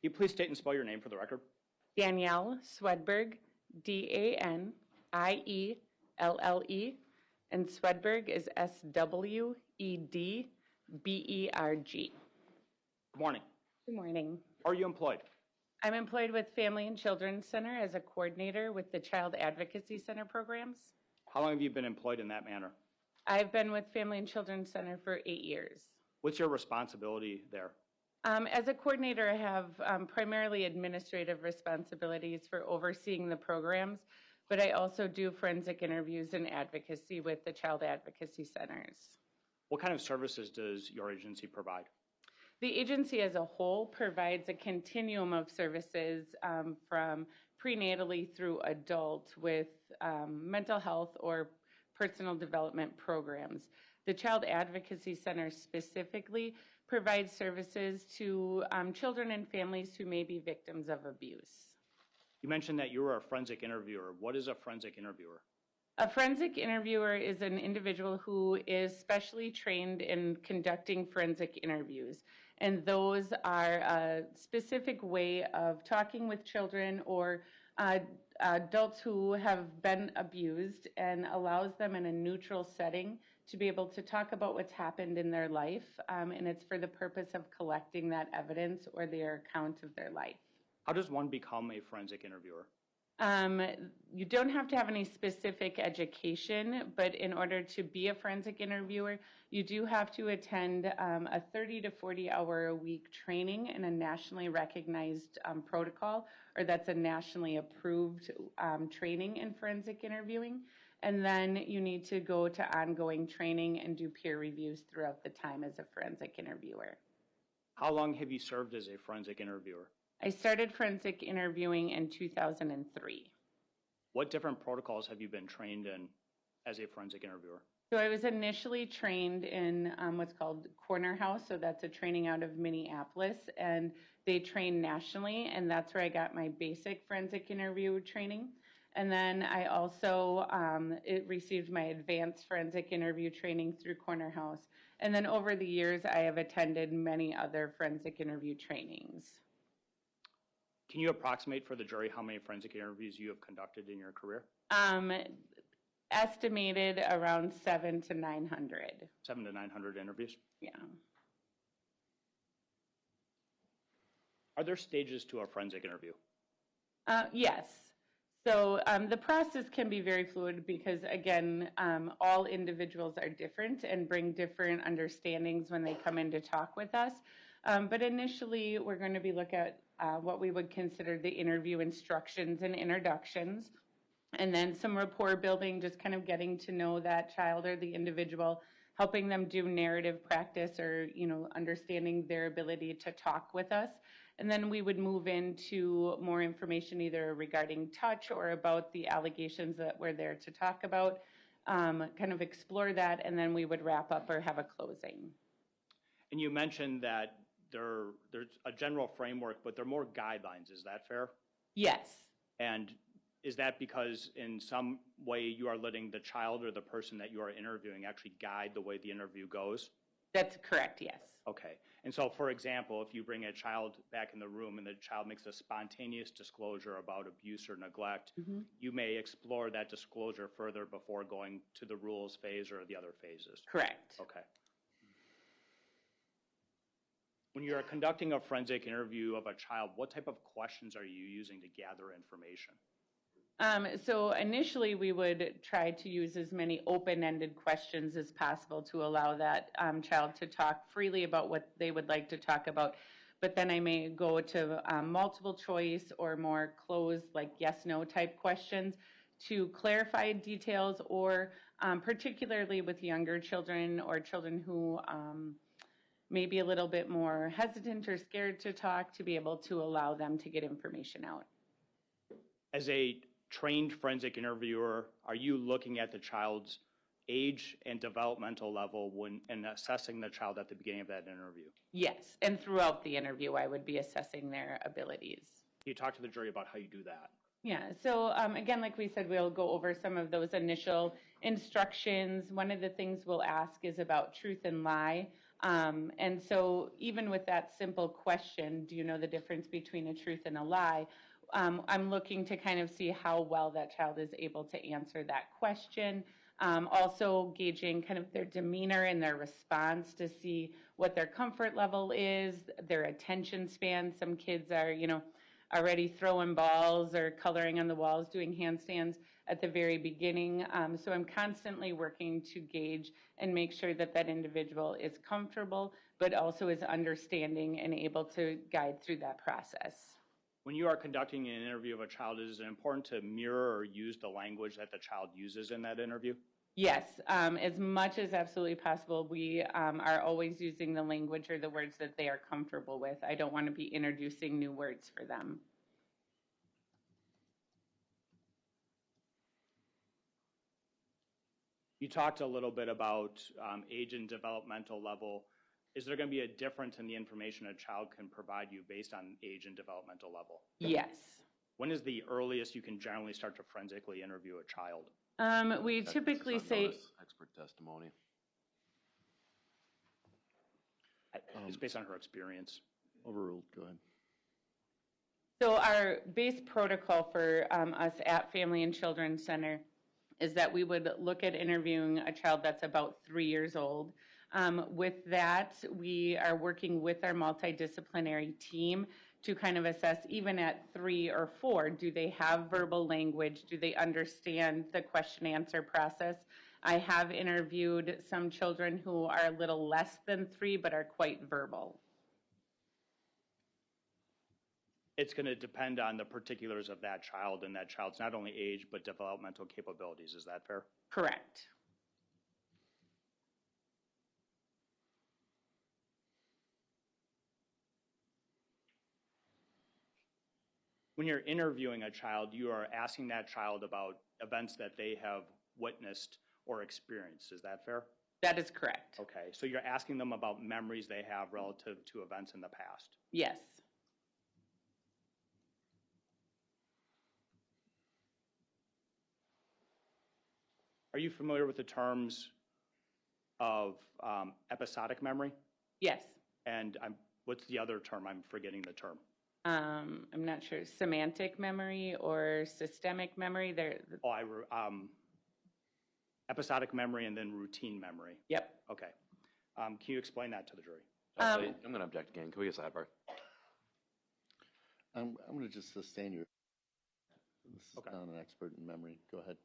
you please state and spell your name for the record? Danielle Swedberg, Danielle, and Swedberg is Swedberg. Good morning. Good morning. Are you employed? I'm employed with Family and Children's Center as a coordinator with the Child Advocacy Center programs. How long have you been employed in that manner? I've been with Family and Children's Center for 8 years. What's your responsibility there? As a coordinator, I have primarily administrative responsibilities for overseeing the programs, but I also do forensic interviews and advocacy with the Child Advocacy Centers. What kind of services does your agency provide? The agency as a whole provides a continuum of services from prenatally through adult with mental health or personal development programs. The Child Advocacy Center specifically provides services to children and families who may be victims of abuse. You mentioned that you were a forensic interviewer. What is a forensic interviewer? A forensic interviewer is an individual who is specially trained in conducting forensic interviews. And those are a specific way of talking with children or adults who have been abused and allows them in a neutral setting to be able to talk about what's happened in their life. And it's for the purpose of collecting that evidence or their account of their life. How does one become a forensic interviewer? You don't have to have any specific education, but in order to be a forensic interviewer, you do have to attend a 30 to 40 hour a week training in a nationally recognized protocol, or that's a nationally approved training in forensic interviewing. And then you need to go to ongoing training and do peer reviews throughout the time as a forensic interviewer. How long have you served as a forensic interviewer? I started forensic interviewing in 2003. What different protocols have you been trained in as a forensic interviewer? So I was initially trained in what's called Corner House, so that's a training out of Minneapolis, and they train nationally, and that's where I got my basic forensic interview training. And then I also received my advanced forensic interview training through Corner House. And then over the years, I have attended many other forensic interview trainings. Can you approximate for the jury how many forensic interviews you have conducted in your career? Estimated around 700 to 900. 700 to 900 interviews? Yeah. Are there stages to a forensic interview? Yes. So the process can be very fluid because, again, all individuals are different and bring different understandings when they come in to talk with us. But initially, we're going to be looking at what we would consider the interview instructions and introductions, and then some rapport building, just kind of getting to know that child or the individual, helping them do narrative practice or, understanding their ability to talk with us. And then we would move into more information either regarding touch or about the allegations that we're there to talk about, kind of explore that, and then we would wrap up or have a closing. And you mentioned that there's a general framework, but there are more guidelines. Is that fair? Yes. And is that because in some way you are letting the child or the person that you are interviewing actually guide the way the interview goes? That's correct, yes. Okay. And so, for example, if you bring a child back in the room and the child makes a spontaneous disclosure about abuse or neglect, you may explore that disclosure further before going to the rules phase or the other phases. Correct. Okay. When you're conducting a forensic interview of a child, what type of questions are you using to gather information? So initially, we would try to use as many open-ended questions as possible to allow that child to talk freely about what they would like to talk about. But then I may go to multiple choice or more closed, like yes-no type questions to clarify details, or particularly with younger children or children who may be a little bit more hesitant or scared to talk, to be able to allow them to get information out. As a trained forensic interviewer, are you looking at the child's age and developmental level and assessing the child at the beginning of that interview? Yes, and throughout the interview, I would be assessing their abilities. Can you talk to the jury about how you do that? Yeah, so again, like we said, we'll go over some of those initial instructions. One of the things we'll ask is about truth and lie. And so even with that simple question, do you know the difference between a truth and a lie? I'm looking to kind of see how well that child is able to answer that question. Also gauging kind of their demeanor and their response to see what their comfort level is, their attention span. Some kids are, already throwing balls or coloring on the walls, doing handstands at the very beginning. So I'm constantly working to gauge and make sure that that individual is comfortable, but also is understanding and able to guide through that process. When you are conducting an interview of a child, is it important to mirror or use the language that the child uses in that interview? Yes, as much as absolutely possible, we are always using the language or the words that they are comfortable with. I don't want to be introducing new words for them. You talked a little bit about age and developmental level. Is there going to be a difference in the information a child can provide you based on age and developmental level? Yes. When is the earliest you can generally start to forensically interview a child? We typically say expert testimony. It's based on her experience. Overruled. Go ahead. So our base protocol for us at Family and Children's Center is that we would look at interviewing a child that's about 3 years old. With that, we are working with our multidisciplinary team to kind of assess, even at 3 or 4, do they have verbal language? Do they understand the question answer process? I have interviewed some children who are a little less than 3 but are quite verbal. It's going to depend on the particulars of that child and that child's not only age but developmental capabilities. Is that fair? Correct. When you're interviewing a child, you are asking that child about events that they have witnessed or experienced. Is that fair? That is correct. Okay, so you're asking them about memories they have relative to events in the past. Yes. Are you familiar with the terms of episodic memory? Yes. And what's the other term? I'm forgetting the term. I'm not sure. Semantic memory or systemic memory? Episodic memory and then routine memory. Yep. Okay. Can you explain that to the jury? Actually, I'm going to object again. Can we get a sidebar? I'm going to just sustain you. This is Okay. not an expert in memory. Go ahead.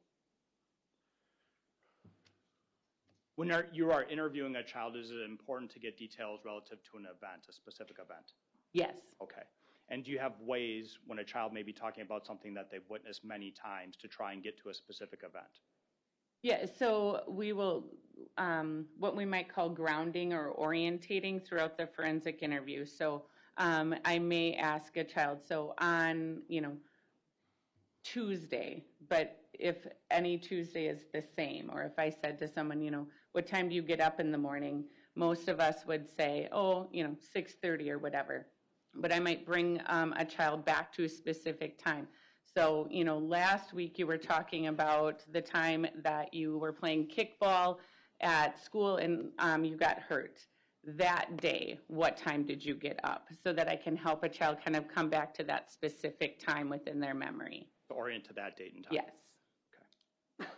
When you are interviewing a child, is it important to get details relative to an event, a specific event? Yes. Okay. And do you have ways when a child may be talking about something that they've witnessed many times to try and get to a specific event? Yeah, so we will, what we might call grounding or orientating throughout the forensic interview. So I may ask a child, so on, Tuesday, but if any Tuesday is the same, or if I said to someone, what time do you get up in the morning? Most of us would say, 6:30 or whatever. But I might bring a child back to a specific time. So, last week you were talking about the time that you were playing kickball at school and you got hurt. That day, what time did you get up? So that I can help a child kind of come back to that specific time within their memory. To orient to that date and time? Yes. Okay.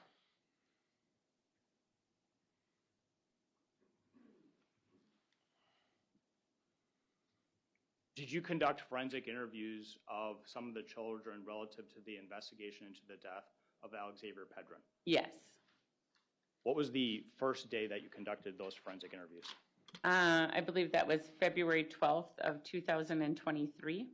Did you conduct forensic interviews of some of the children relative to the investigation into the death of Alexavier Pedrin? Yes. What was the first day that you conducted those forensic interviews? I believe that was February 12th of 2023.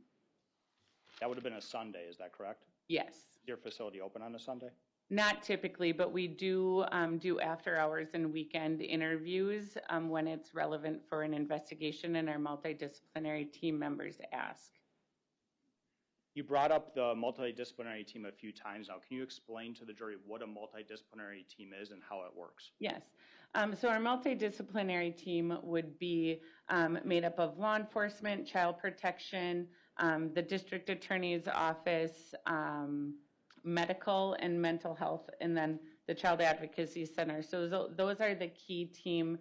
That would have been a Sunday, is that correct? Yes. Is your facility open on a Sunday? Not typically, but we do do after hours and weekend interviews when it's relevant for an investigation and our multidisciplinary team members ask. You brought up the multidisciplinary team a few times now. Can you explain to the jury what a multidisciplinary team is and how it works? Yes. So our multidisciplinary team would be made up of law enforcement, child protection, the district attorney's office, medical and mental health, and then the Child Advocacy Center. So those are the key team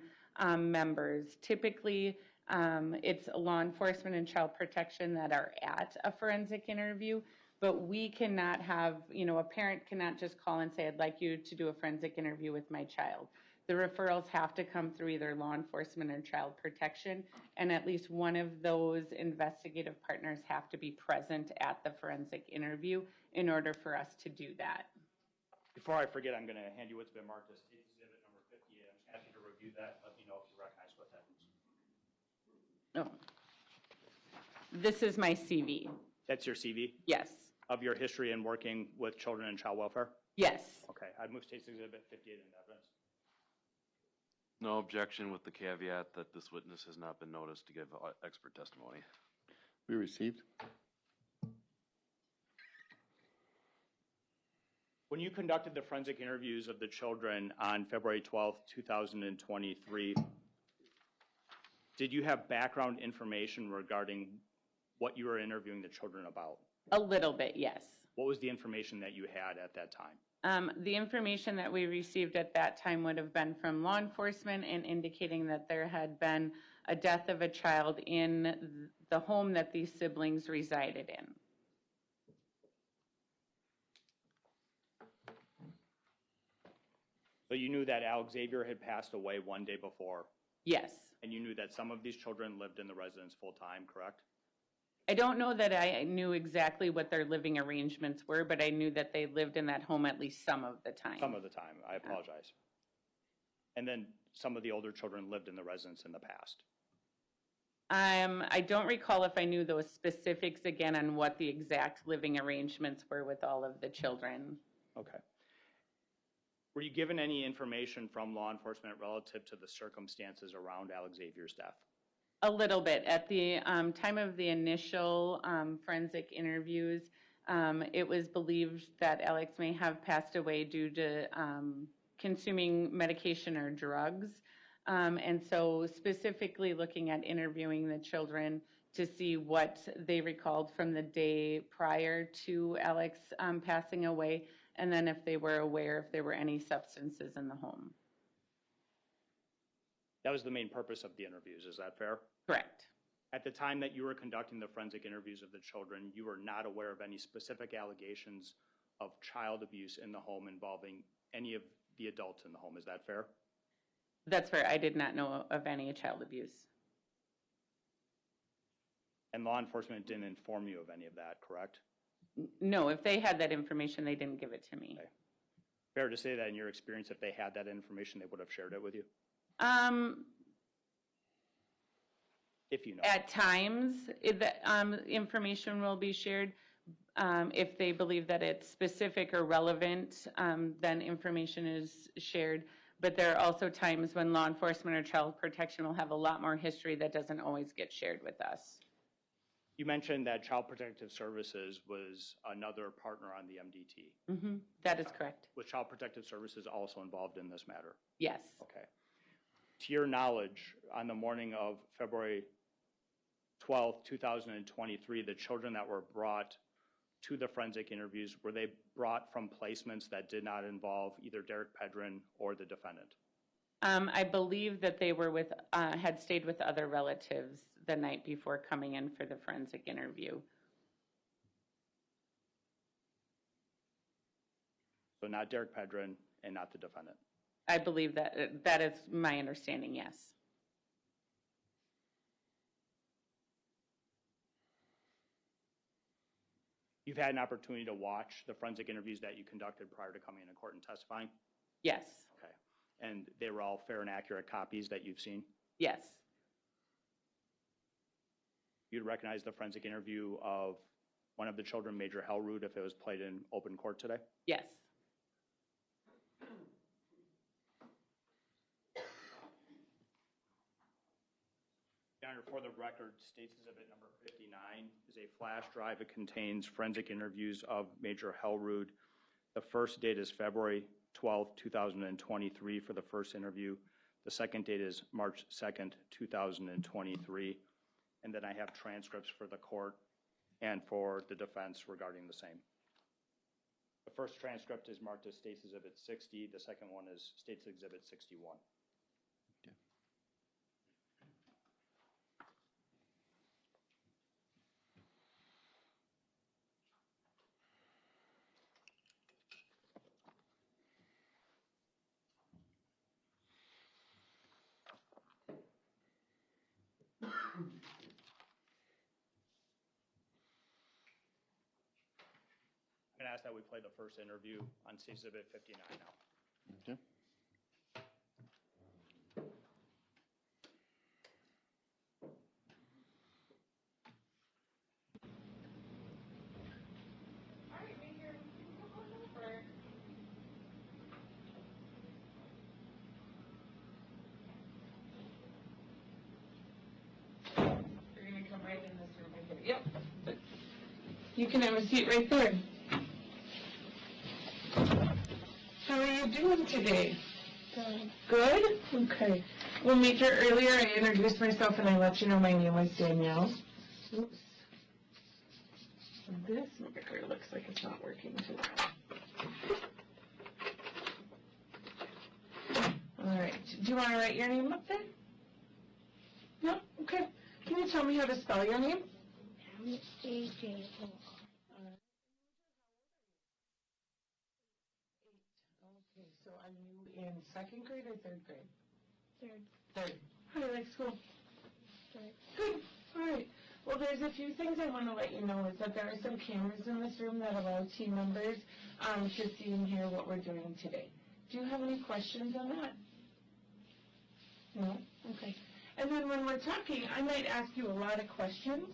members. Typically, it's law enforcement and child protection that are at a forensic interview, but we cannot have, a parent cannot just call and say, I'd like you to do a forensic interview with my child. The referrals have to come through either law enforcement or child protection, and at least one of those investigative partners have to be present at the forensic interview in order for us to do that. Before I forget, I'm going to hand you what's been marked as State Exhibit number 58. I'm just asking you to review that. Let me know if you recognize what that is. Oh. This is my CV. That's your CV? Yes. Of your history in working with children and child welfare? Yes. Okay, I'd move State Exhibit 58 into evidence. No objection with the caveat that this witness has not been noticed to give expert testimony. We received. When you conducted the forensic interviews of the children on February 12th, 2023, did you have background information regarding what you were interviewing the children about? A little bit, yes. What was the information that you had at that time? The information that we received at that time would have been from law enforcement and indicating that there had been a death of a child in the home that these siblings resided in. So you knew that Alexavier had passed away one day before, Yes. and you knew that some of these children lived in the residence full-time, correct? I don't know that I knew exactly what their living arrangements were, but I knew that they lived in that home at least some of the time. Some of the time, I apologize. And then some of the older children lived in the residence in the past. I don't recall if I knew those specifics again on what the exact living arrangements were with all of the children. Okay. Were you given any information from law enforcement relative to the circumstances around Alexavier's death? A little bit. At the time of the initial forensic interviews, it was believed that Alex may have passed away due to consuming medication or drugs. And so specifically looking at interviewing the children to see what they recalled from the day prior to Alex passing away, and then if they were aware if there were any substances in the home. That was the main purpose of the interviews, is that fair? Correct. At the time that you were conducting the forensic interviews of the children, you were not aware of any specific allegations of child abuse in the home involving any of the adults in the home, is that fair? That's fair. I did not know of any child abuse. And law enforcement didn't inform you of any of that, correct? No, if they had that information, they didn't give it to me. Okay. Fair to say that in your experience, if they had that information, they would have shared it with you? If you know. At times, the information will be shared. If they believe that it's specific or relevant, then information is shared. But there are also times when law enforcement or child protection will have a lot more history that doesn't always get shared with us. You mentioned that Child Protective Services was another partner on the MDT. Mm-hmm. That is correct. Was Child Protective Services also involved in this matter? Yes. Okay. To your knowledge, on the morning of February 12th, 2023, the children that were brought to the forensic interviews, were they brought from placements that did not involve either Derek Pedrin or the defendant? I believe that they were had stayed with other relatives the night before coming in for the forensic interview. So not Derek Pedrin and not the defendant? I believe that is my understanding, yes. You've had an opportunity to watch the forensic interviews that you conducted prior to coming into court and testifying? Yes. Okay. And they were all fair and accurate copies that you've seen? Yes. You'd recognize the forensic interview of one of the children, Major Hellroot, if it was played in open court today? Yes. Your Honor, for the record, State's Exhibit number 59 is a flash drive. It contains forensic interviews of Major Hellroot. The first date is February 12th, 2023 for the first interview. The second date is March 2nd, 2023. And then I have transcripts for the court and for the defense regarding the same. The first transcript is marked as State's Exhibit 60. The second one is State's Exhibit 61. Okay. ask that we play the first interview on Exhibit 59 now. Okay. Right in this room right here. Yep. You can have a seat right there. How are you doing today? Good. Good? Okay. Well, Major, earlier I introduced myself and I let you know my name was Danielle. Oops. This marker looks like it's not working too well. All right. Do you want to write your name up there? No? Okay. Can you tell me how to spell your name? M-A-J-O-R. Okay, so are you in second grade or third grade? Third. Third. How do you like school? Third. Good. All right. Well, there's a few things I want to let you know is that there are some cameras in this room that allow team members to see and hear what we're doing today. Do you have any questions on that? No? Okay. And then when we're talking, I might ask you a lot of questions.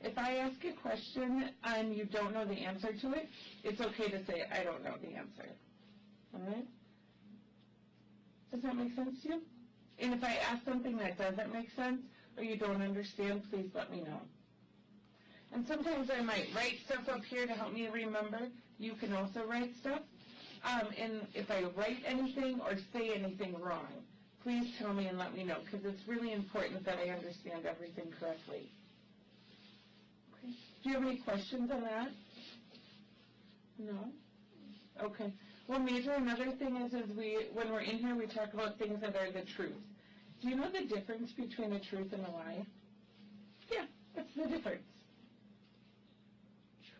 If I ask a question and you don't know the answer to it, it's okay to say, I don't know the answer. All right? Does that make sense to you? And if I ask something that doesn't make sense or you don't understand, please let me know. And sometimes I might write stuff up here to help me remember. You can also write stuff. And if I write anything or say anything wrong, please tell me and let me know, because it's really important that I understand everything correctly. Okay. Do you have any questions on that? No? Okay. Well, Major, another thing is when we're in here, we talk about things that are the truth. Do you know the difference between a truth and a lie? Yeah, what's the difference?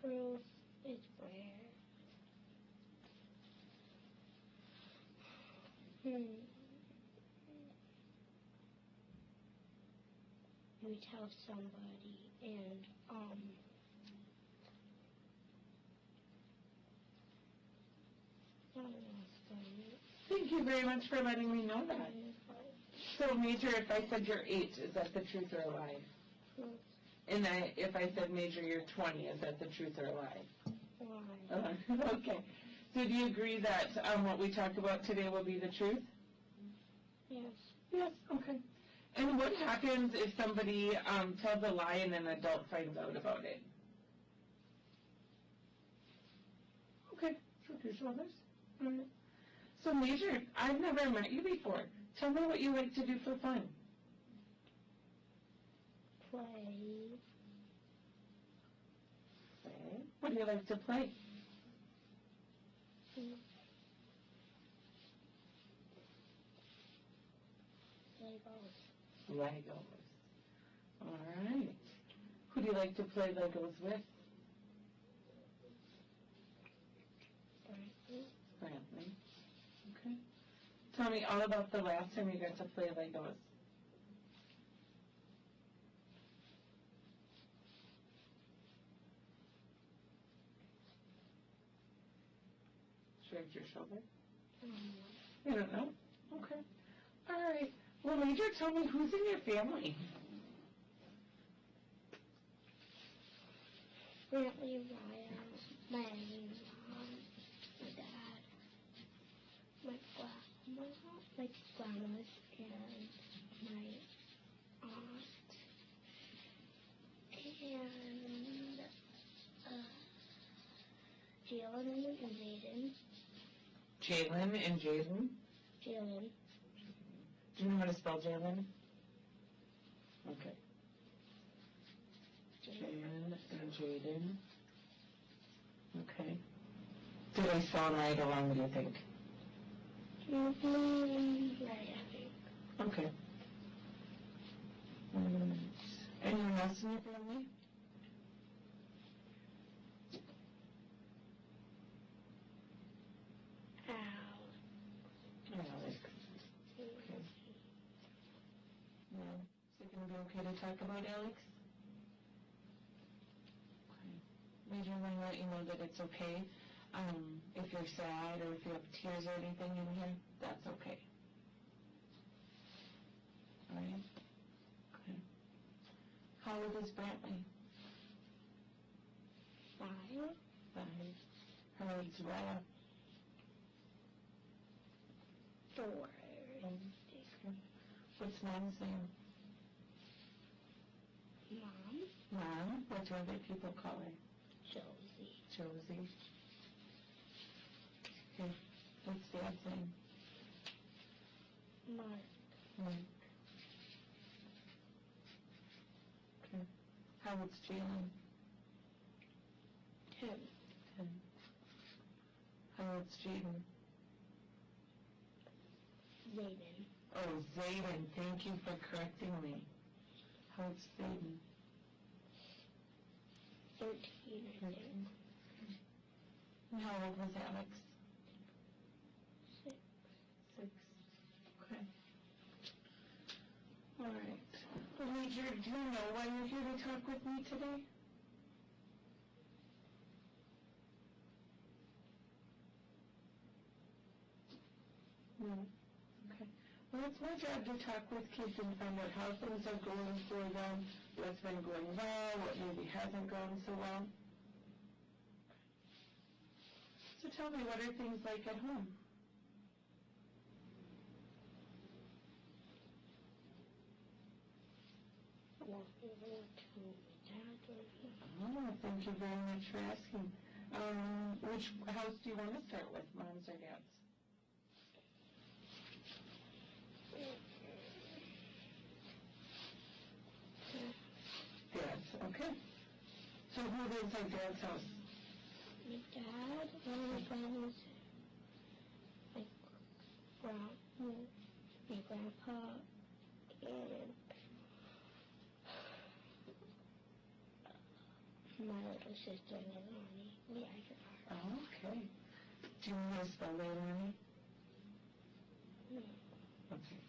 Truth is where you tell somebody and Thank you very much for letting me know that. So, Major, if I said you're 8, is that the truth or a lie? Truth. And if I said, Major, you're 20, is that the truth or a lie? Lie. Okay. So do you agree that what we talked about today will be the truth? Yes. Yes, okay. And what happens if somebody tells a lie and an adult finds out about it? Okay, shrug your shoulders. All right. So, Major, I've never met you before. Tell me what you like to do for fun. Play. Okay. What do you like to play? Legos. Legos. All right. Who do you like to play Legos with? Brantley. Okay. Tell me all about the last time you got to play Legos. Shrugged your shoulder. You don't know? Okay. All right. Well, Major, tell me, who's in your family? Brantley, Ryan, my mom, my dad, my grandmas, and my aunt, and Jalen and Jaden. Jalen and Jaden? Jalen. Do you know how to spell Jalen? Okay. Jan and Jaden. Okay. Did I sound right or wrong, do you think? Right, I think. Okay. Anyone else in your family? Alex. Okay. No. Is it going to be okay to talk about Alex? Okay. Major, I want to let you know that it's okay. If you're sad or if you have tears or anything in here, that's okay. All right? Okay. How old is Brantley? 5. 5. How old's Raya? 4. What's Mom's name? Mom. Mom? What do other people call her? Josie. Josie. Okay. What's Dad's name? Mark. Mike. Okay. How old's Jalen? 10. 10. How old's Jaden? Zayden. Oh, Zayden. Thank you for correcting me. How old's Zayden? 13, I think. And how old was Alex? 6. 6. Okay. All right. Major, do you know why you're here to talk with me today? No. Okay. Well, it's my job to talk with kids and find out how things are going for them, what's been going well, what maybe hasn't gone so well. So tell me, what are things like at home? Walking over to my dad right now. Oh, thank you very much for asking. Which house do you want to start with, Mom's or Dad's? Dad's, okay. So who lives at Dad's house? My dad, one of my friends, my grandpa, and my little sister, Leilani. Yeah, I forgot her. Oh, okay. Do you want to spell Leilani? No. Okay.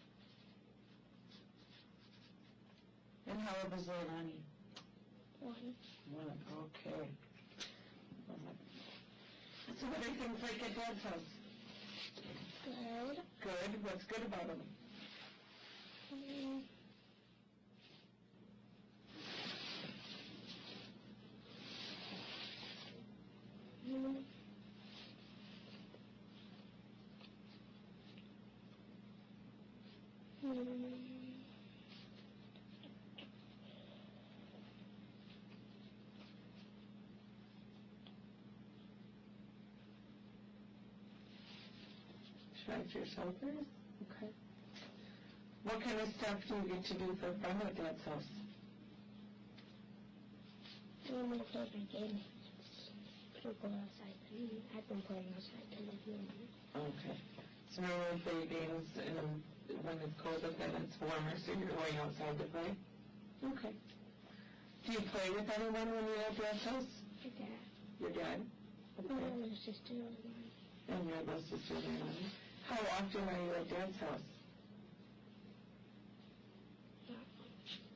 And how old is Leilani? 1. 1, okay. So what are things like at Dad's house? Good. Good. What's good about him? Try yourself first? Okay. What kind of stuff do you get to do for fun at Dad's house? One of my favorite games to go outside. I've been playing outside to live in. Okay. So normally play games when it's colder than it's warmer, so you're going outside to play? Okay. Do you play with anyone when you're at Dad's house? My dad. Your dad? My little sister, Leilani. And your little sister, Leilani. How often are you at Dad's house?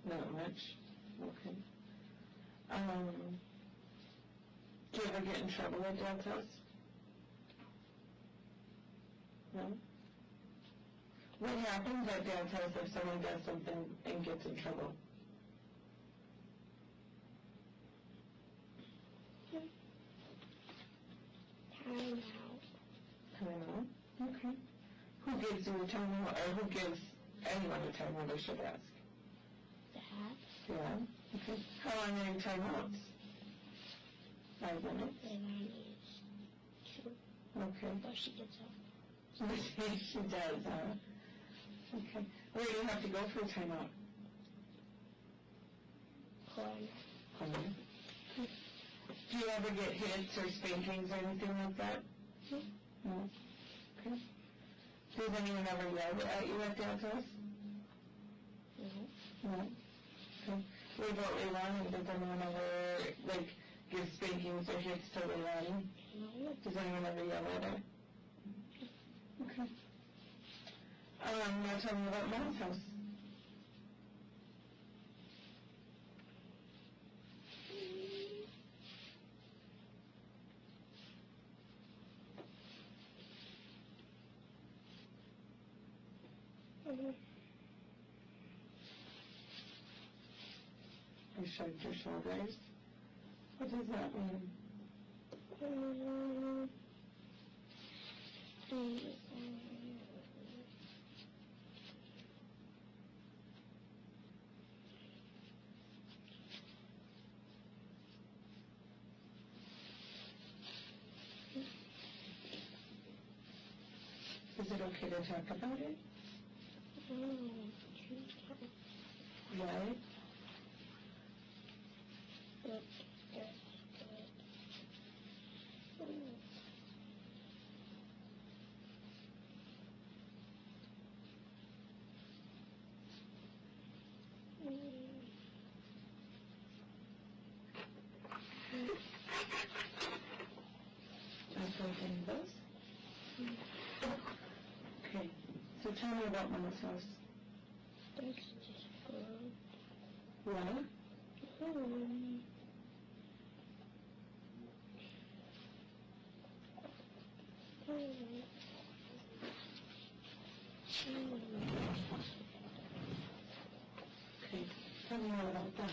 Not much. Okay. Do you ever get in trouble at Dad's house? No? What happens at Dad's house if someone does something and gets in trouble? Time out. Time out? Okay. Who gives you a time out, or who gives anyone a time out, I should ask? Dad. Yeah? Okay. How long are your time outs? 5 minutes? Leilani is 2. Okay. But she gets up. She does, huh? Okay. Where do you have to go for a timeout? Corner. Do you ever get hits or spankings or anything like that? No. Okay. Does anyone ever yell at you at Dad's house? No. No. Okay. What about Leilani? Does anyone ever, give spankings or hits to Leilani? No. Does anyone ever yell at her? Okay. Now tell me about Mom's house. You shrugged your shoulders. What does that mean? Is it okay to talk about it? Right? Okay, so tell me about Mom's house. That's just good. What? Okay, tell me more about that.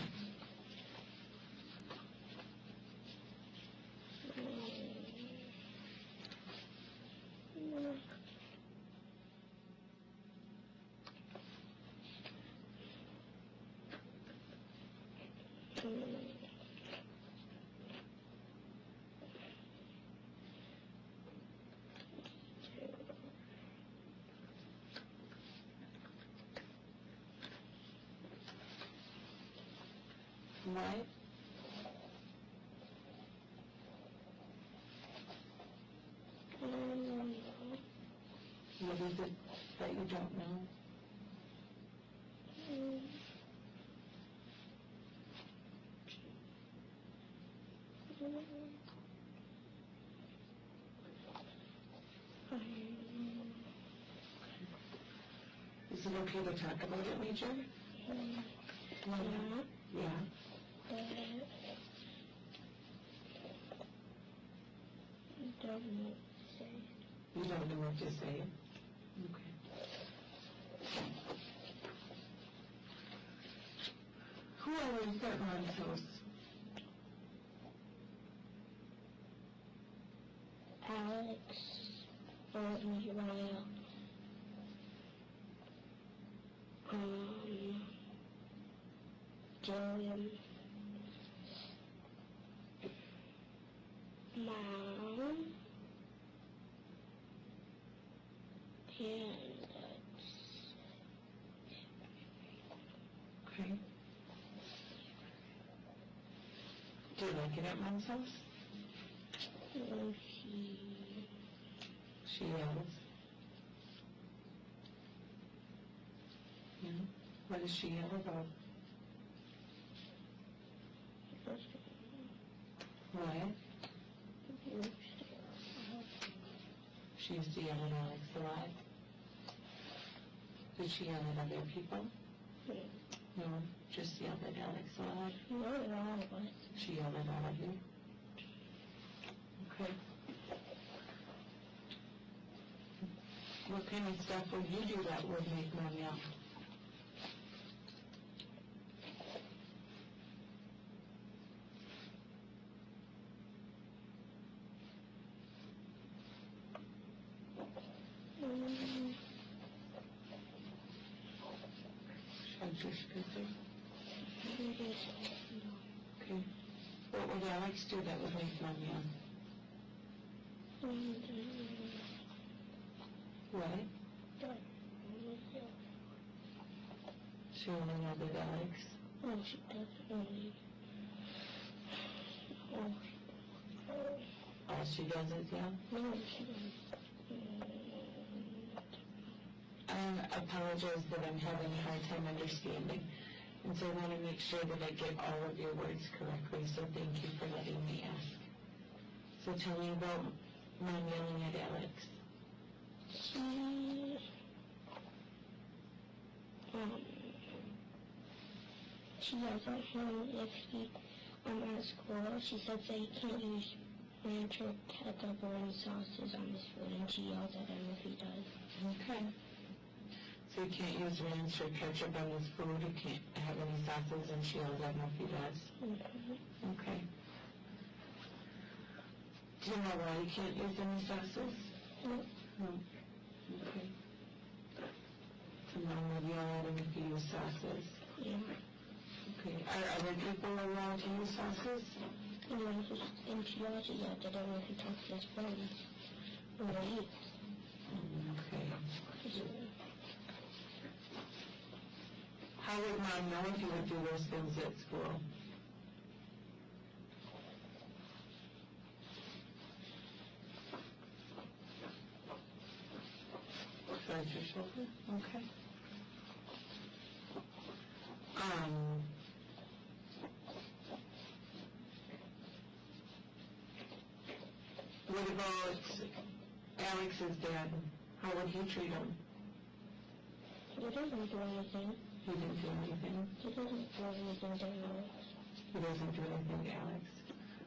What? What is it that you don't know? Is it okay to talk about it, Major? Yeah. You don't know what to say? Okay. Who are those at Mom's house? Alex, Uriah, Jillian, Mom, and Okay. Do you like it at Mom's house? She yells. Yeah. What does she yell about? What? She used to yell at Alex a lot. Did she yell at other people? No, just yelled at Alex a lot. Not at all, but She yelled at all of you. Okay. What kind of stuff would you do that would make Mom yell? Okay. What would Alex do that would make Mom yell? What? She only yelled at Alex? oh, she definitely. All she does is yell? No, she doesn't. I apologize that I'm having a hard time understanding. And so I want to make sure that I get all of your words correctly, so thank you for letting me ask. So tell me about Mom yelling at Alex. She yells at him if he, at school, she says that he can't use ranch or ketchup or any sauces on his food, and she yells at him if he does. Okay. So So you can't use ranch or ketchup on his food, you can't have any sauces, and she yells at him if he does? Okay. Do you know why you can't use any sauces? No. Okay. So mom would yell at him if you use sauces? Yeah. Okay. Are other people allowed to use sauces? And she also yelled at him if he talks to his friends when they eat. Okay. How would mom know if you would do those things at school? Besides your shoulder? Okay. What about Alex's dad? How would he treat him? He doesn't do anything. He didn't do anything? He doesn't do anything to Alex. He doesn't do anything to Alex.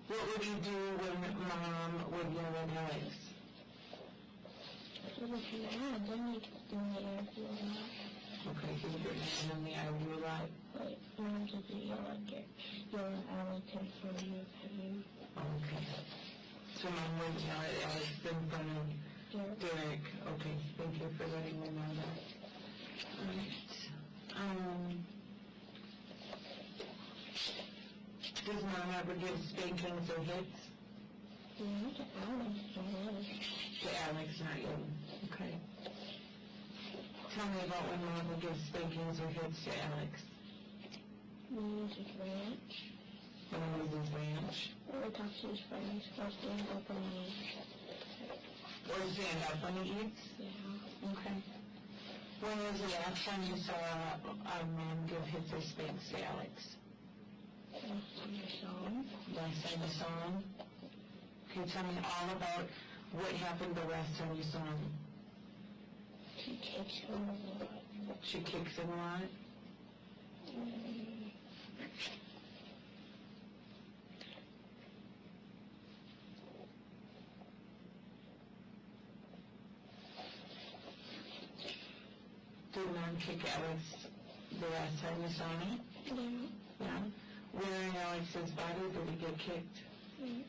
What would you do when mom would yell at Alex? He would be mad, then he'd do the interview a lot. Okay, he would get mad and they argue a lot. But mom doesn't yell at Alex in front of him. Okay. So mom would yell at Alex in front of Derek. Okay, thank you for letting me know that. Alright. Does mom ever give spankings or hits? Yeah, to Alex, To Alex, not you. Okay. Tell me about when mom would give spankings or hits to Alex. He uses ranch. When he uses ranch. Or talks to his friends, or stand up when he eats. Or stand up when he eats? Yeah. Okay. When was the last time you saw a man give hits or spanks to Alex? Last time I saw him. Last time you saw him? Okay, tell me all about what happened the last time you saw him. She kicks him a lot. She kicks him a lot? Did mom kick Alex the last time you saw him? Yeah. Yeah? Where in Alex's body did he get kicked? Yeah.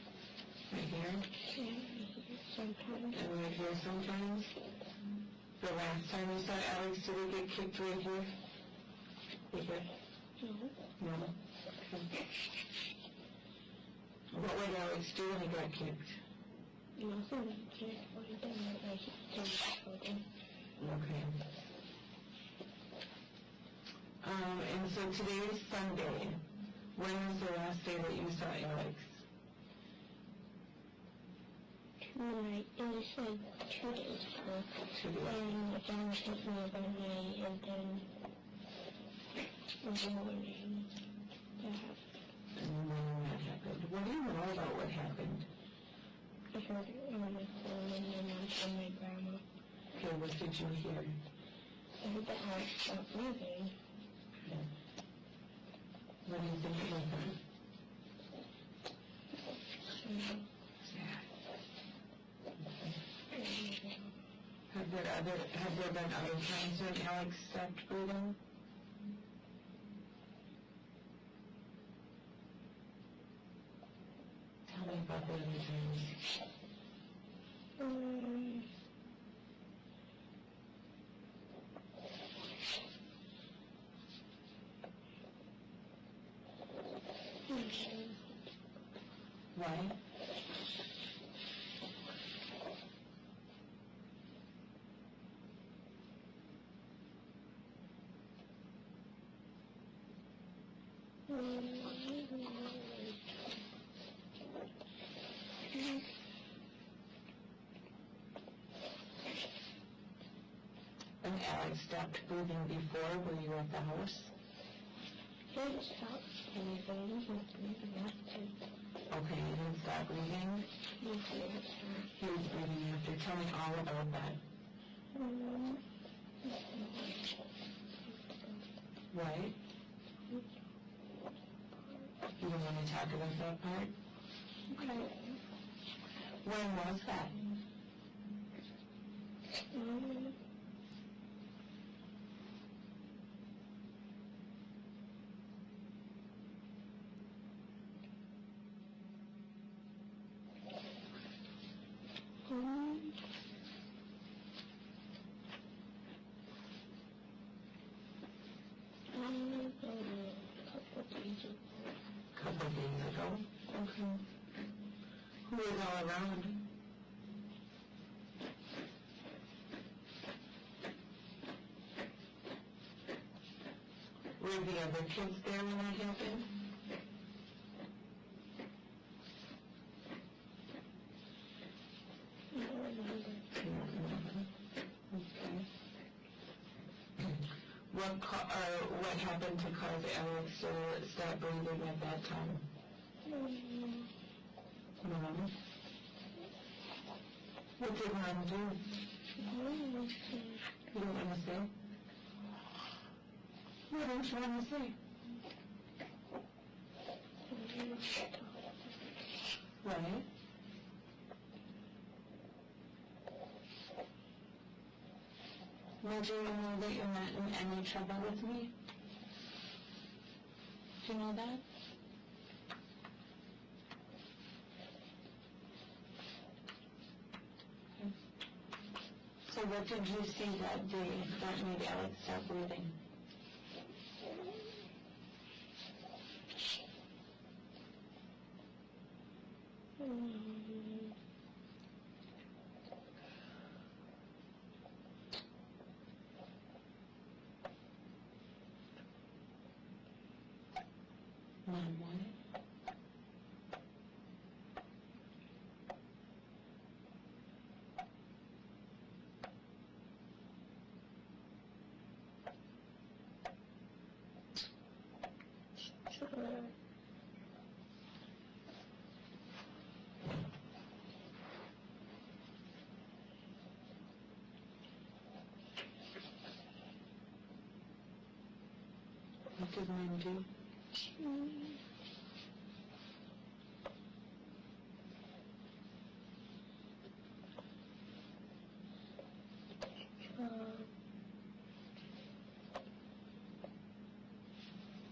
Right here? Yeah, sometimes. And right here sometimes? The last time you saw Alex, did he get kicked right here? Right here? No. No? Okay. What would Alex do when he got kicked? Nothing. Just what he did, like he children. Okay. And so today is Sunday. When was the last day that you saw Alex? It was like 2 days ago. 2 days. And John took me by night, and then in the morning, that happened. And then what happened? What do you know about what happened? I heard it on my phone, and then I told my grandma. Okay, what did you hear? I heard the house stop moving. Okay. What do you think it was then? Have there been other times when Alex stopped breathing? Tell me about the other times. Why? And Alex stopped breathing before, were you at the house? He didn't stop breathing. He was breathing after. Okay, he didn't stop breathing? He was breathing after. He was breathing after. Tell me all about that. Right? You don't want to talk about that part? Okay. When was that? Okay. Who was all around? Were the other kids there when that happened? I don't remember. Okay. What happened to cause Alex to stop breathing at that time? Mom? What did Mom do? You don't want to say? What don't you want to say? Right? Now, do you know that you're not in any trouble with me? Do you know that? Okay. So what did you see that day that made Alex stop breathing? Mom, what? What did Mom do?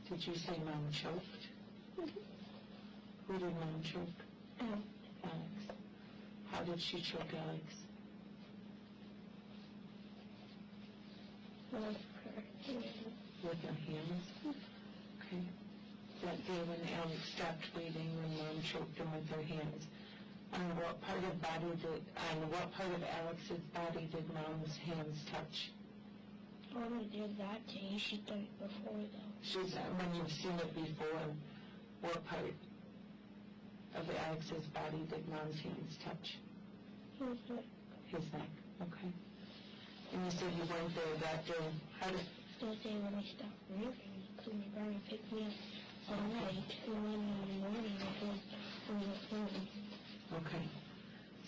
Did you say Mom choked? Who did Mom choke? Alex. How did she choke Alex? With her hands. With her hands? Okay. That day when Alex stopped breathing, when Mom choked him with her hands, on what part of Alex's body did Mom's hands touch? Only did that day. She done it before though. She's, when you've seen it before, what part of Alex's body did Mom's hands touch? His neck, okay. And you said you weren't there that day. How did... That day when I stopped breathing, because my brother picked me up all night, and then in the morning I was on the phone. Okay.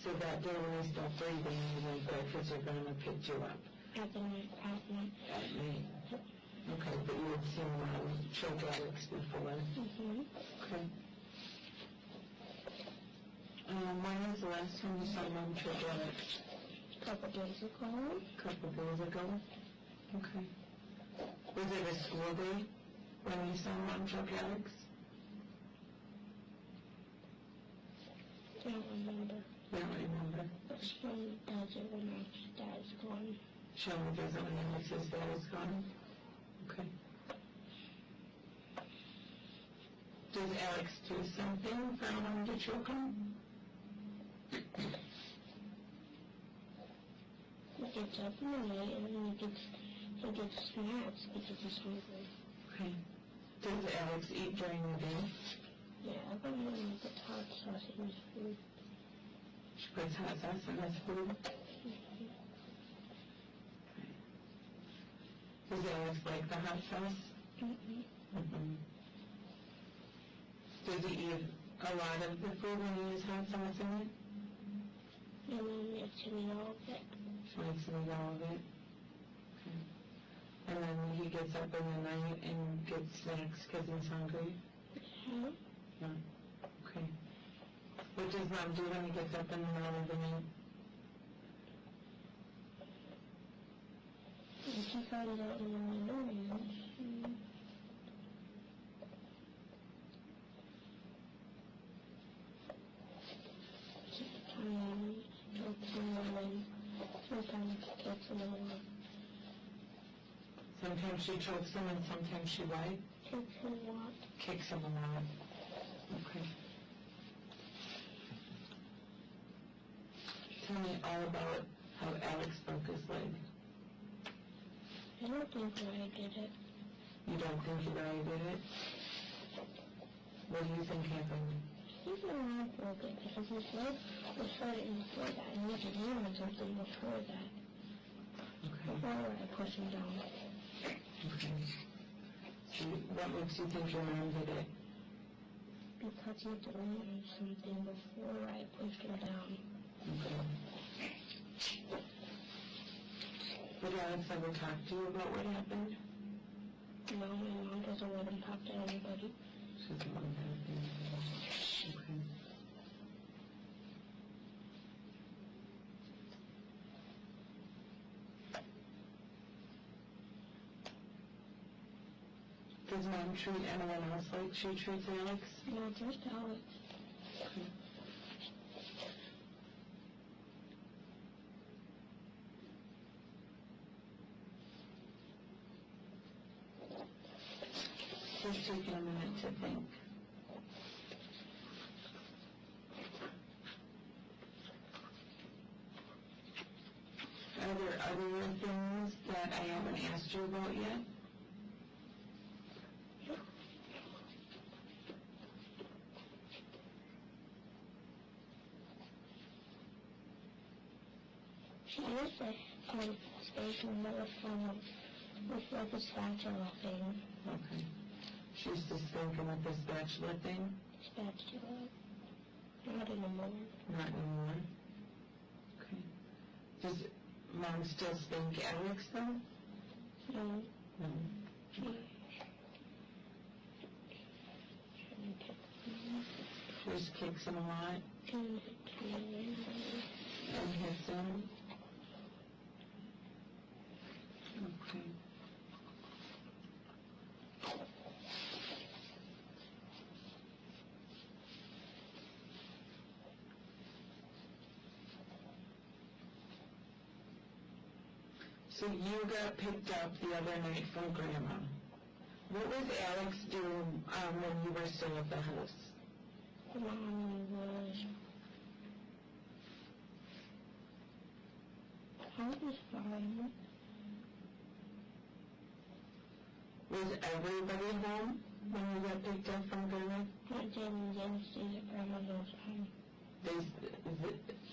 So that day when I stopped breathing, you went there because your grandma picked you up? At night. At night. Okay, but you had seen Mom choke Alex before? Okay. When was the last time you saw Mom choke Alex? A couple days ago. Couple days ago? Okay. Was it a school day when you saw Mom choke Alex? Don't remember. You don't remember? But she only does it when my dad's gone. She only does it when Alex's dad is gone? Okay. Does Alex do something for Mom to choke him? He gets up in the night and then he gets snacks because he's hungry. Okay. Does Alex eat during the day? Yeah, but he puts hot sauce in his food. She puts hot sauce in his food? Does Alex like the hot sauce? Does he eat a lot of the food when he has hot sauce in it? And then makes him eat all of it. She makes him eat all of it? Okay. And then he gets up in the night and gets snacks because he's hungry? Yeah. Yeah. Okay. What does Mom do when he gets up in the middle of the night? And she finds out in the morning. Sometimes she chokes him and sometimes she what? Kicks him a lot. Kicks him a lot. Okay. tell me all about how Alex broke his leg. I don't think that I did it. You don't think you already did it? What do you think happened? He's not broke it because his leg was hurting before that. I need to do something before that. Okay. Before I push him down. Okay. So what makes you think your mom did it? Because he did something before I pushed him down. Okay. Did Alex ever talk to you about what happened? No, my mom doesn't let him talk to anybody. She doesn't want to talk to anybody. Okay. Does mom treat anyone else like she treats Alex? No, just Alex. Okay. Just taking a minute to think. Are there other things that I haven't asked you about yet? She used to space in the middle with like a spatula thing. Okay. She used to spank him with the spatula thing? Spatula. Not anymore. Not anymore. Okay. Does mom still spank Alex though? No. No. Just kicks him a lot and hits him. Okay. So you got picked up the other night from Grandma. What was Alex doing when you were still at the house? Mom was... I was fine. Was everybody home when you got picked up from Grandma? Not Jalen didn't stay at Grandma's all the time.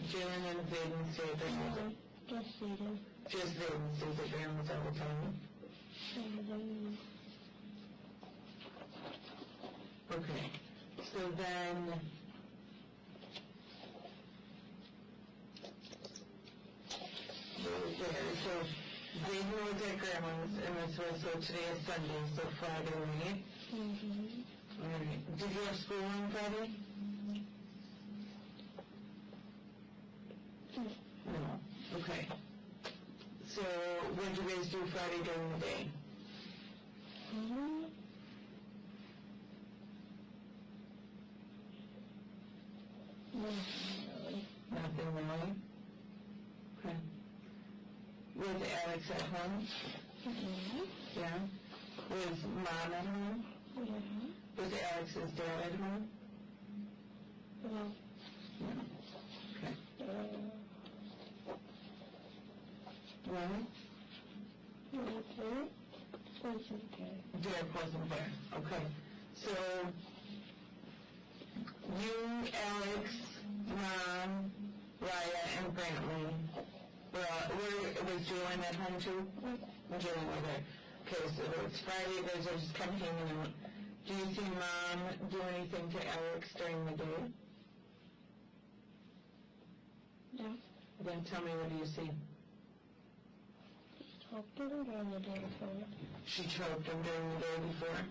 Jalen and Zayden stayed at Grandma's? No, just Zayden. Just Zayden stays at Grandma's all the time? Okay. So then... So Zayden was at Grandma's, and this was, so today is Sunday, so Friday night? Mm-hmm. All right. Did you have school on Friday? No. Okay. So what did you guys do Friday during the day? Mm-hmm. Nothing really? Okay. Was Alex at home? Mm-hmm. Yeah. Was Mom at home? Mm-hmm. Was Alex's dad at home? No. No. Okay. Really? Dad wasn't there. Okay. So, you, Alex, Mom, Raya, and Brantley, was Julian at home too? Julian was there. Okay, so it's Friday, you guys are just kind of hanging out. Do you see Mom do anything to Alex during the day? No. Then tell me, what do you see? Talked to her during the day before. She choked him during the day before?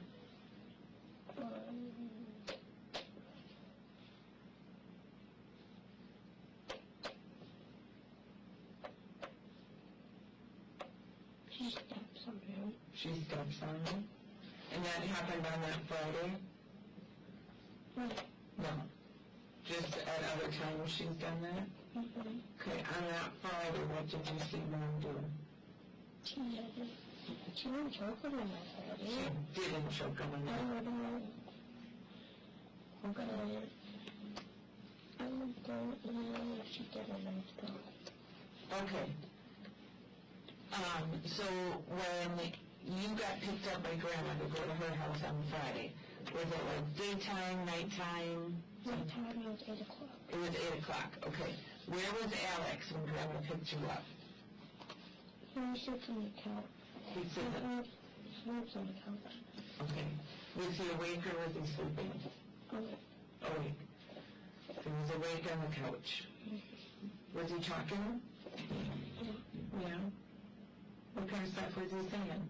She steps on him. She steps on him? And that happened on that Friday? No. No. Just at other times she's done that? Mm-hmm. Okay, on that Friday, what did you see Mom do? She didn't choke him on that Friday. She didn't choke him on that. I don't know. she did a month ago. Okay. So when you got picked up by Grandma to go to her house on Friday, was it like daytime, nighttime? Nighttime, it was 8 o'clock. It was 8 o'clock, okay. Where was Alex when Grandma picked you up? He sits on the couch. He sits on, He sleeps on the couch. okay. Was he awake or was he sleeping? Awake. Awake. So he was awake on the couch. Was he talking? Yeah. Yeah. What kind of stuff was he saying?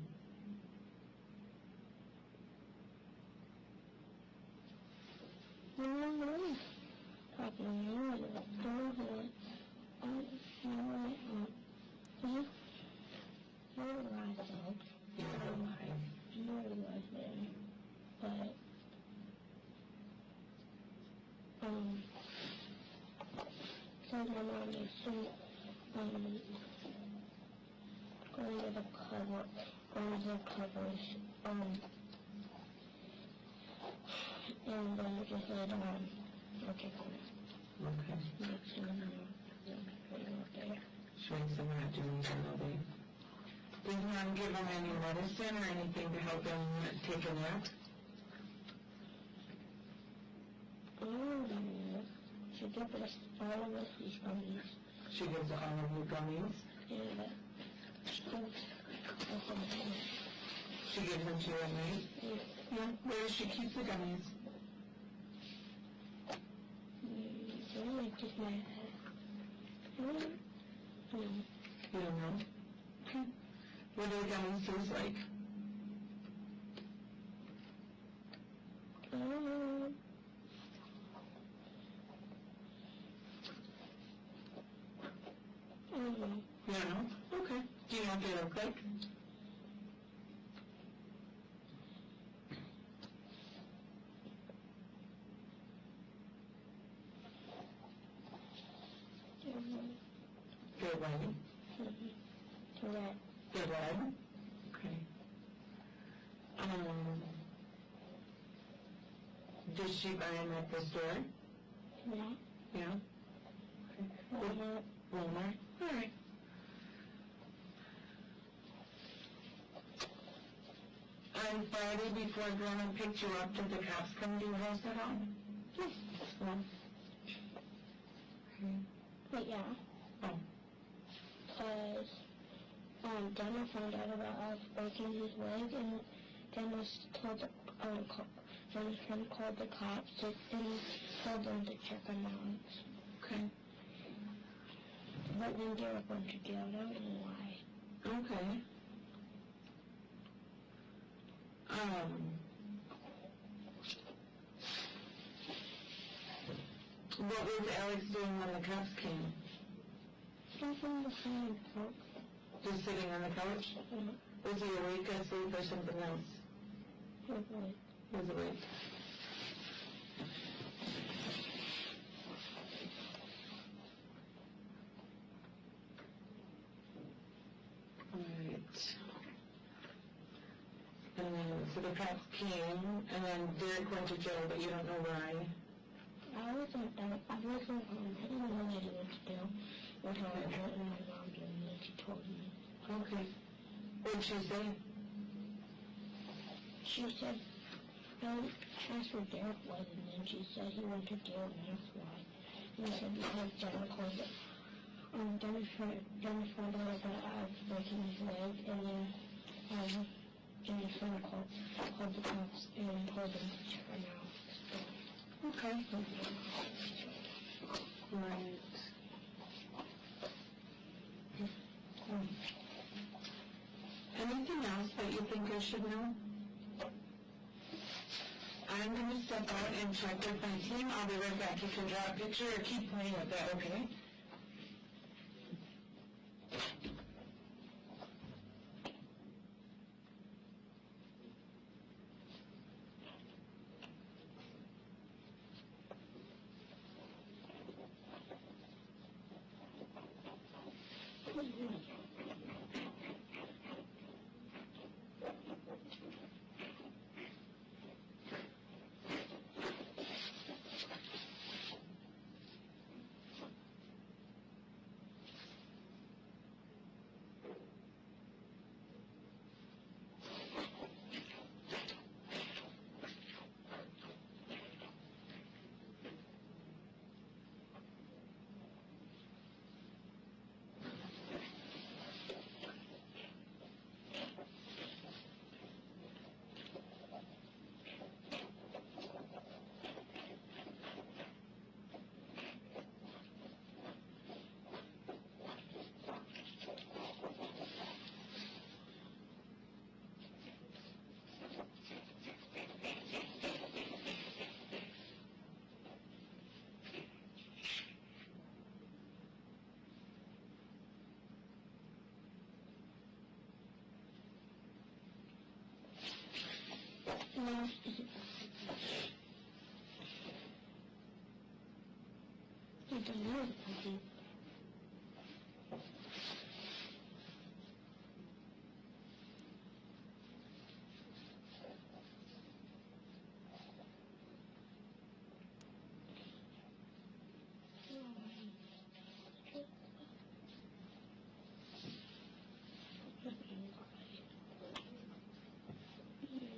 No. Talking to you. He realized though. He was alive. He realized then. But, said my mom is soon, going to the covers, and then just said, okay, fine. Okay. Next thing She makes him not doing something. Did Mom give him any medicine or anything to help him take a nap? She gives us all of us these gummies. She gives all of you gummies? And she gives us some gummies. She gives them to you at night? Yeah. Yeah. Where does she keep the gummies? So I just my head. You don't know? What do the gummies taste like? You don't know? Okay. Do you know what they look like? They're red. Red. They're red? Okay. Does she buy them at the store? Yeah. Yeah? Okay. Walmart? All right. On Friday before Grandma picked you up, did the cops come to your house at all? Yes. No. Okay. But yeah. Oh. Because Dennis found out about us breaking his leg, and Dennis told Dennis friend called the cops and told them to check him out. Okay. But then they were going to jail. I don't know why. Okay. What was Alex doing when the cops came? Something the same folk. Just sitting on the couch? Was he awake, asleep, or something else? He was He was awake. Alright. And then, so the cops came, and then Derek went to jail, but you don't know why. I wasn't home. I didn't know what he went to do. What I was letting my mom do, and then she told me. Okay. What'd she say? She said, I asked where Derek was, and then she said he went to jail, and that's why. And I said, because Derek was it. Dennis found out that I was breaking his leg, and then Dennis friend called the cops and told them to check him out. Okay. Right. Anything else that you think I should know? I'm going to step out and check with my team. I'll be right back. You can draw a picture or keep playing with that, okay? don't know the puppy.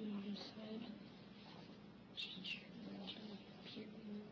Mom said, teacher, period.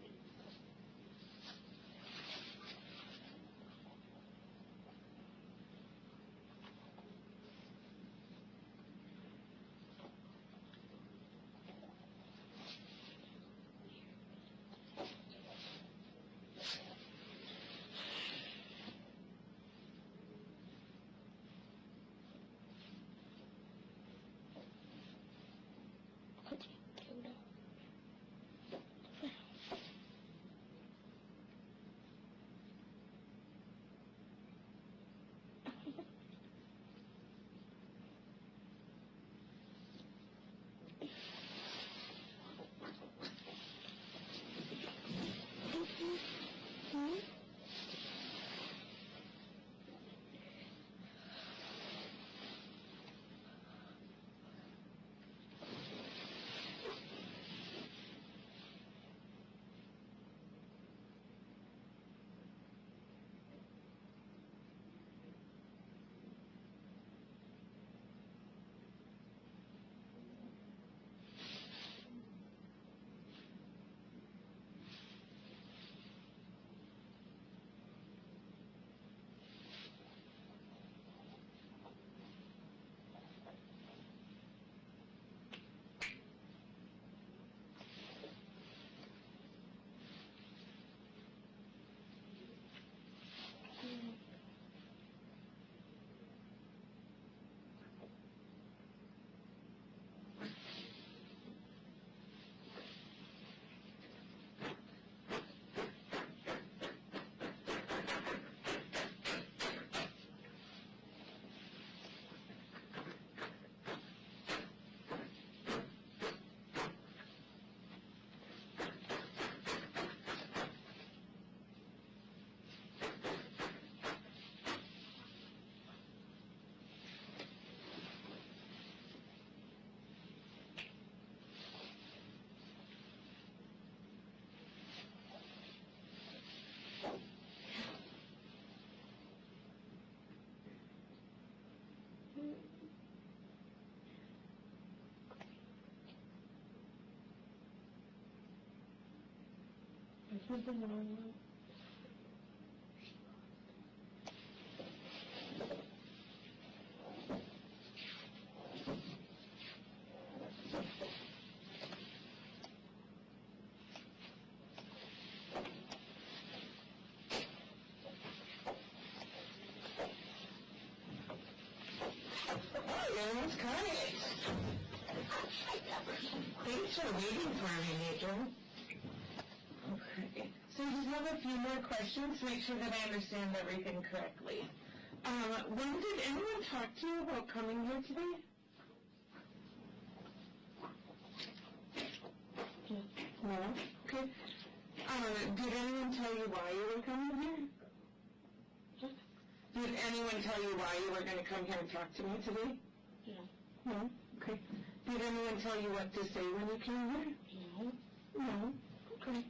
This is the wrong one. Everyone's got it. Thanks for waiting for me, Angel. Okay. So I just have a few more questions to make sure that I understand everything correctly. When did anyone talk to you about coming here today? No? Okay. Did anyone tell you why you were coming here? Did anyone tell you why you were going to come here and talk to me today? No. No? Okay. Did anyone tell you what to say when you came here? No. No? Okay.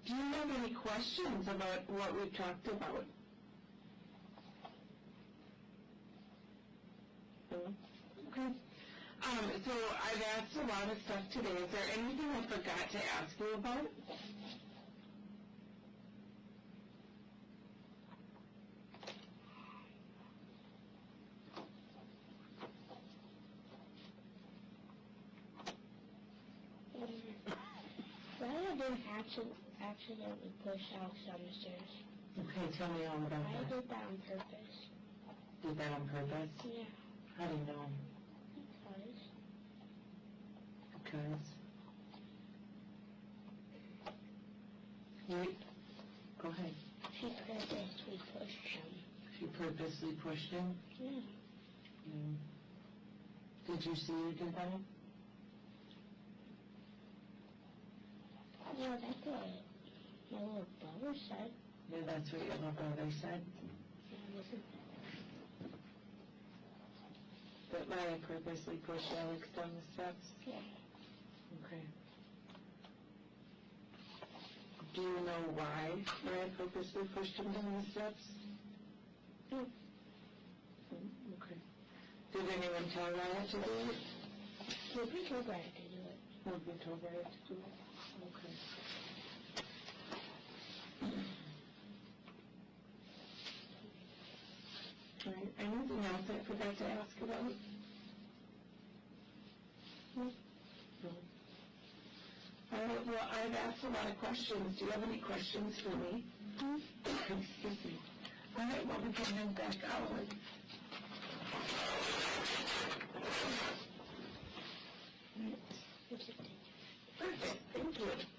Do you have any questions about what we've talked about? No? Okay. So I've asked a lot of stuff today. Is there anything I forgot to ask you about? Why did I accidentally push Alex down the stairs? Okay, tell me all about I that. did that on purpose. Did that on purpose? Yeah. How do you know? Because? Wait. Go ahead. She purposely pushed him. She purposely pushed him? Yeah. Did you see her do that? Yeah, that's what my little brother said. Yeah, that's what your little brother said. That Maya purposely pushed Alex down the steps? Yeah. Okay. Do you know why Maya purposely pushed him down the steps? No. Okay. Did anyone tell Maya to do it? Nobody told Ryan to do it. Nobody told Maya to do it? Okay. All right. Anything else I forgot to ask about? No. All right, well, I've asked a lot of questions. Do you have any questions for me? Excuse me. All right, well, we can move back out. Perfect, thank you.